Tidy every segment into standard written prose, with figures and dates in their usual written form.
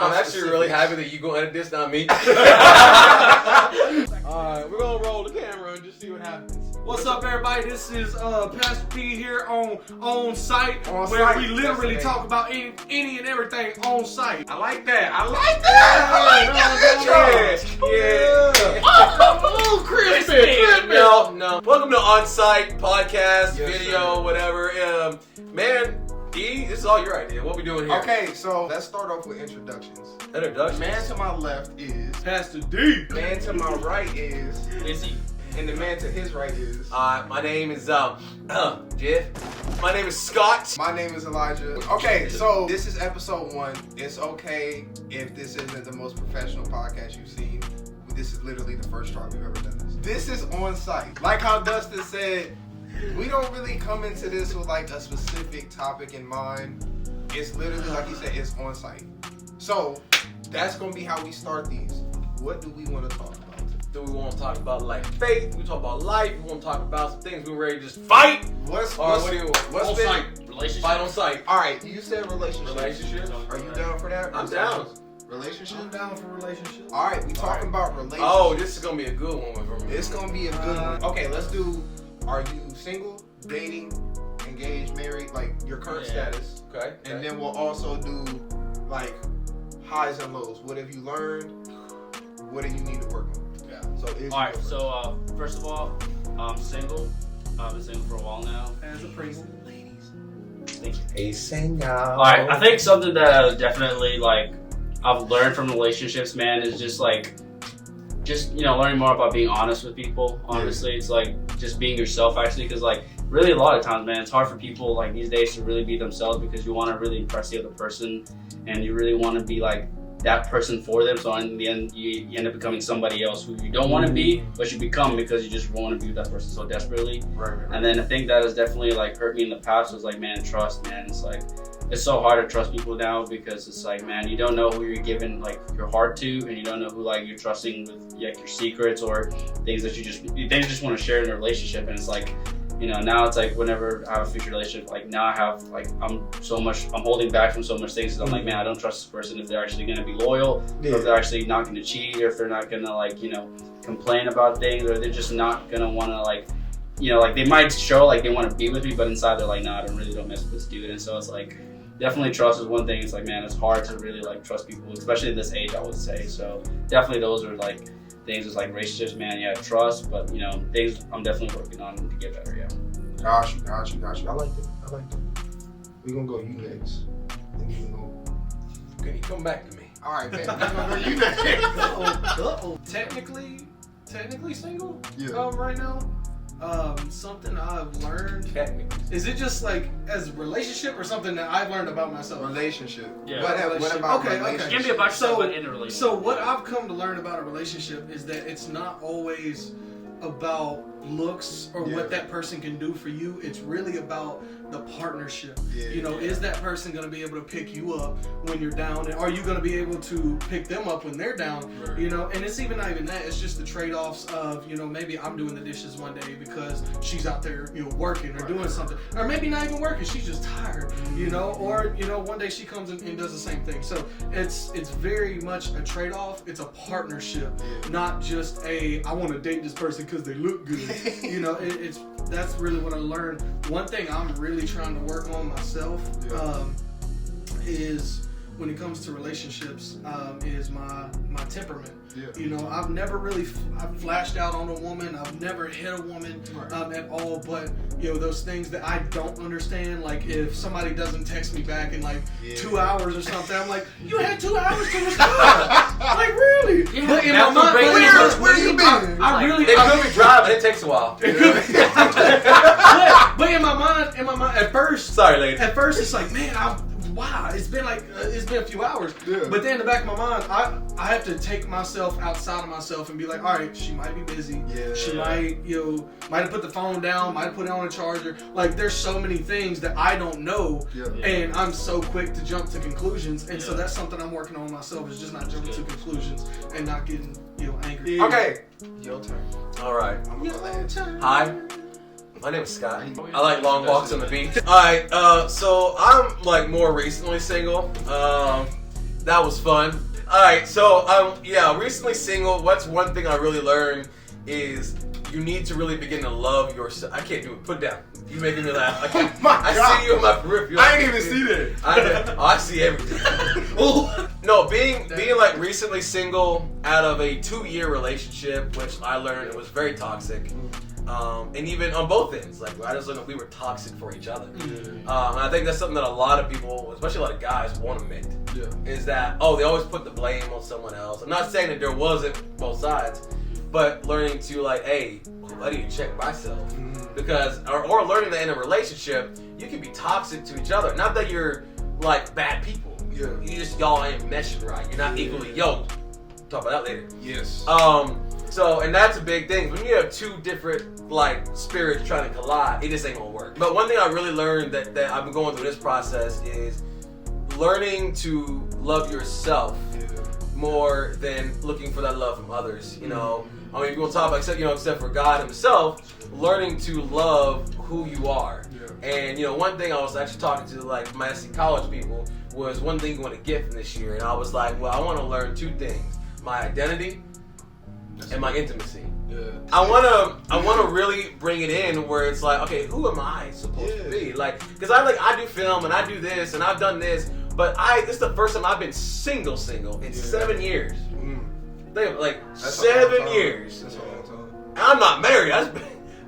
I'm actually really happy that you gonna edit this, not me. Alright, we're gonna roll the camera and just see what happens. What's up, everybody? This is Pastor P here on site, On where site. we literally That's talk about any and everything on site. I like that. Yeah. Oh, crispy. No. Welcome to On-Site Podcast, Yes, video, sir. whatever. Man, E, this is all your idea. What we doing here? Okay, so let's start off with introductions. Introduction. Man to my left is, Pastor D. man to my right is, Izzy. and the man to his right is. My name is Jeff. My name is Scott. My name is Elijah. Okay, so this is episode 1. It's okay if this isn't the most professional podcast you've seen. This is literally the first try we've ever done this. This is on site. Like how Dustin said, we don't really come into this with like a specific topic in mind. It's literally, like he said, it's on site. So that's gonna be how we start these. What do we want to talk about? Do we want to talk about like faith? We talk about life. We want to talk about some things we're ready to just fight. What's What do you want? what's On been, site. Relationship. Fight on site. All right, you said relationship. Relationships. Are you down for that? I'm down. Relationship? I'm down for relationships. All right, we talking about relationships. Oh, this is gonna be a good one for me. It's gonna be a good one. Okay, let's do. Are you single, dating, engaged, married? Like your current status, Okay. and then we'll also do like highs and lows. What have you learned? What do you need to work on? Yeah. So is Alright, so first of all, I'm single. I've been single for a while now. As a priest. Thank you. Hey, single. Alright, I think something that definitely like I've learned from relationships, man, is just learning more about being honest with people. Honestly, it's like just being yourself actually, because like really a lot of times, man, it's hard for people like these days to really be themselves because you want to really impress the other person and you really want to be like that person for them. So in the end, you end up becoming somebody else who you don't want to be, but you become because you just want to be with that person so desperately. right. And then I think that has definitely like hurt me in the past was like, man, trust, man. It's like, it's so hard to trust people now because it's like, man, you don't know who you're giving like your heart to, and you don't know who like you're trusting with like your secrets or things that you just want to share in a relationship. And it's like, now it's like whenever I have a future relationship, like now I have like, I'm holding back from so much things because I'm like, man, I don't trust this person if they're actually going to be loyal, or if they're actually not going to cheat, or if they're not going to like, complain about things, or they're just not going to want to like, like they might show like they want to be with me, but inside they're like, nah, I don't mess with this dude. And so it's like, definitely trust is one thing. It's like, man, it's hard to really like trust people, especially at this age, I would say. So definitely those are like things is like relationships, man. Yeah, trust, but things I'm definitely working on to get better. Yeah. Got you. I like that. We gonna go you next. Then you can go. Can you come back to me? All right, man. We gonna go you next. Uh-oh. Technically single. Yeah. Right now. Something I've learned. Technically. Is it just like as a relationship or something that I've learned about myself? Relationship. Yeah. What about Okay. relationship? It can be about So- someone in a relationship. So what I've come to learn about a relationship is that it's not always about looks or Yeah. what that person can do for you. It's really about the partnership. Yeah. Is that person going to be able to pick you up when you're down, and are you going to be able to pick them up when they're down? Right. And it's even not even that. It's just the trade-offs of maybe I'm doing the dishes one day because she's out there working or doing something, or maybe not even working. She's just tired. Or one day she comes and does the same thing. So it's very much a trade-off. It's a partnership, not just I want to date this person because they look good. That's really what I learned. One thing I'm really trying to work on myself is when it comes to relationships is my temperament. Yeah. I've never really I've flashed out on a woman. I've never hit a woman at all. But those things that I don't understand, like if somebody doesn't text me back in like 2 hours or something, I'm like, you had 2 hours to respond. Like really? Yeah, But in that's my mind, a great Where you been? I really. They could be driving. It takes a while. but in my mind, at first, Sorry, lady. At first, it's like, man, wow, it's been a few hours. Yeah. But then in the back of my mind, I have to take myself outside of myself and be like, all right, she might be busy. Yeah. She might have put the phone down, might have put it on a charger. Like there's so many things that I don't know, and I'm so quick to jump to conclusions. And so that's something I'm working on myself, is just not jumping to conclusions and not getting angry. Okay. Your turn. All right. I'm gonna let it. Hi. My name is Scott. I like long walks on the beach. Alright, so I'm like more recently single. was fun. All right, so yeah, recently single. What's one thing I really learned is you need to really begin to love yourself. I can't do it. Put it down. You making me laugh. I can't. Oh my I God. see you in my peripheral. I didn't even see that. I see everything. No, being like recently single out of a 2-year relationship, which I learned it was very toxic. And even on both ends, like I just learned that we were toxic for each other. And I think that's something that a lot of people, especially a lot of guys, won't admit. Is that they always put the blame on someone else. I'm not saying that there wasn't both sides, but learning to like, hey, I need to check myself. Because or learning that in a relationship, you can be toxic to each other. Not that you're like bad people. Yeah. You just y'all ain't meshing right. You're not equally yoked. Talk about that later. Yes. So and that's a big thing. When you have two different like spirits trying to collide, it just ain't gonna work. But one thing I really learned that I've been going through this process is learning to love yourself more than looking for that love from others. You know, I mean, if you want to talk about except for God Himself, learning to love who you are. And one thing I was actually talking to like my SC college people was one thing you want to get from this year, and I was like, well, I want to learn 2 things: my identity and my intimacy. I wanna really bring it in where it's like, okay, who am I supposed to be? Like, because I do film and I do this and I've done this, but this is the first time I've been single in 7 years. Like That's 7 years. That's a long time. And I'm not married. I've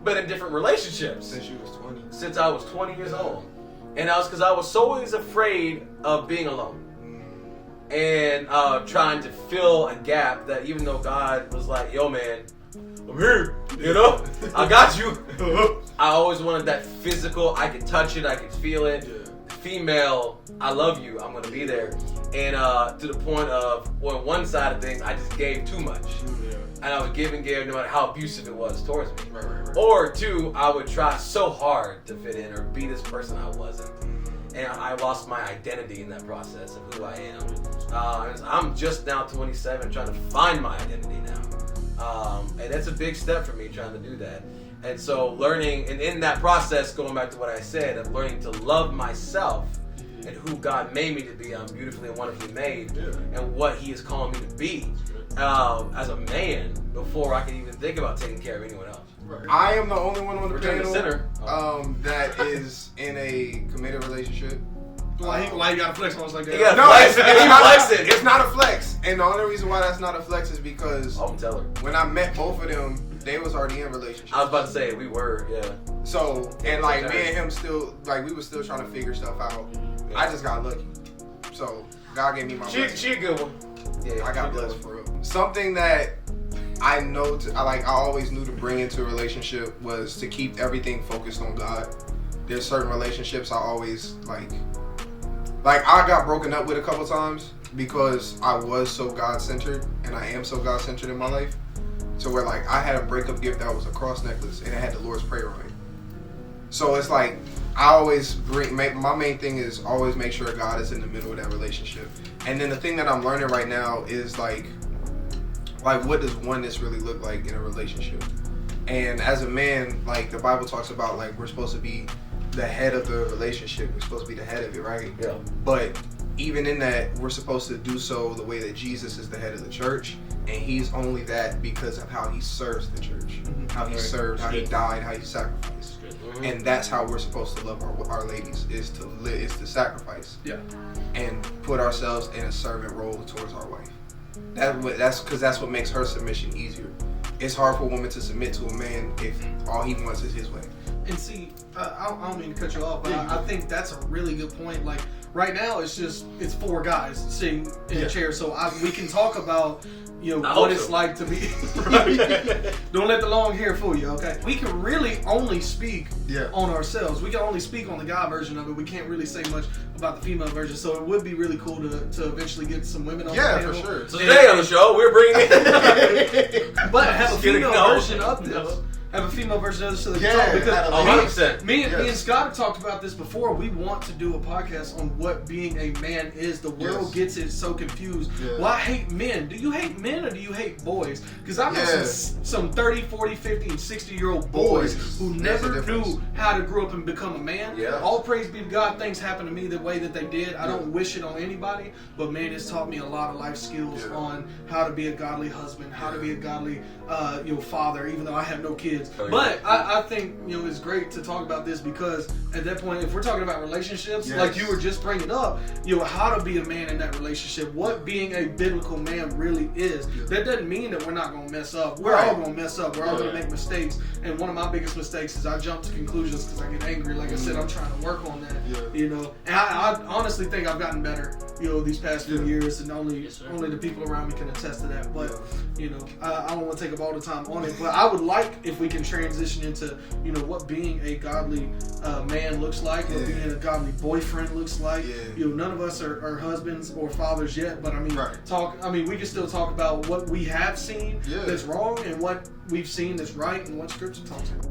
been in different relationships Since you was 20. since I was 20 years old, and that was because I was always afraid of being alone. And trying to fill a gap that even though God was like, yo man, I'm here, I got you. I always wanted that physical, I could touch it, I could feel it. Female, I love you, I'm gonna be there. And to the point of, well, one side of things, I just gave too much. And I would give and give no matter how abusive it was towards me. Right. Or 2, I would try so hard to fit in or be this person I wasn't. And I lost my identity in that process of who I am. I'm just now 27 trying to find my identity now. And that's a big step for me trying to do that. And so learning, and in that process, going back to what I said, of learning to love myself and who God made me to be. I'm beautifully and wonderfully made. And what He is calling me to be as a man before I can even think about taking care of anyone else. I am the only one on the Return to panel center. that is in a committed relationship. Why you gotta flex on us like that? Yeah. No, Flex. He flexing. it's not a flex. And the only reason why that's not a flex is because I'm telling her. when I met both of them, they was already in relationships. I was about to say we were, yeah. So, and like me and him still, like we were still trying to figure stuff out. I just got lucky. So, God gave me my blessing. She a good one. Yeah, I got blessed for real. Something that I know, I always knew to bring into a relationship was to keep everything focused on God. There's certain relationships I always like I got broken up with a couple times because I was so God-centered and I am so God-centered in my life. So where like I had a breakup gift that was a cross necklace and it had the Lord's Prayer on it. So it's like I always my main thing is always make sure God is in the middle of that relationship. And then the thing that I'm learning right now is like what does oneness really look like in a relationship? And as a man, like the Bible talks about, like we're supposed to be the head of the relationship. We're supposed to be the head of it, right? Yeah. But even in that, we're supposed to do so the way that Jesus is the head of the church, and He's only that because of how He serves the church, how He served, how He died, how He sacrificed. And that's how we're supposed to love our ladies, is to sacrifice. Yeah. And put ourselves in a servant role towards our wife. That's because that's what makes her submission easier. It's hard for a woman to submit to a man if all he wants is his way. And see, I don't mean to cut you off, but I think that's a really good point. Like right now, it's 4 guys sitting in a chair, so we can talk about what it's like to be. Don't let the long hair fool you, okay? We can really only speak on ourselves. We can only speak on the guy version of it. We can't really say much about the female version. So it would be really cool to eventually get some women on the panel. For sure. So today on the show, we're bringing in but have a female No. version of this. No. have a female version of this so they Yeah, can talk. Because 100%. me and Yes. Scott have talked about this before. We want to do a podcast on what being a man is. The world Yes. gets it so confused. Yeah. Well, I hate men. Do you hate men or do you hate boys? Because I know Yeah. some 30, 40, 50, and 60-year-old boys Boys. who There's a never difference. knew how to grow up and become a man. Yeah. All praise be to God. Things happen to me the way that they did. I don't wish it on anybody, but man, it's taught me a lot of life skills Yeah. on how to be a godly husband, how to be a godly father, even though I have no kids. Oh, yeah. But I think it's great to talk about this because at that point, if we're talking about relationships, Yes. like you were just bringing up, how to be a man in that relationship, what being a biblical man really is. Yeah. That doesn't mean that we're not going to mess up. We're Right. all going to mess up. We're all going to Yeah. make mistakes. And one of my biggest mistakes is I jump to conclusions because I get angry. Like I said, I'm trying to work on that. Yeah. And I honestly think I've gotten better, these past few Yeah. years, and only Yes, sir. the people around me can attest to that. But I don't want to take up all the time on it. But I would like if we can transition into what being a godly man looks like, what Yeah. being a godly boyfriend looks like. Yeah. None of us are husbands or fathers yet, but Right. we can still talk about what we have seen Yeah. that's wrong and what we've seen that's right and what Scripture talks about.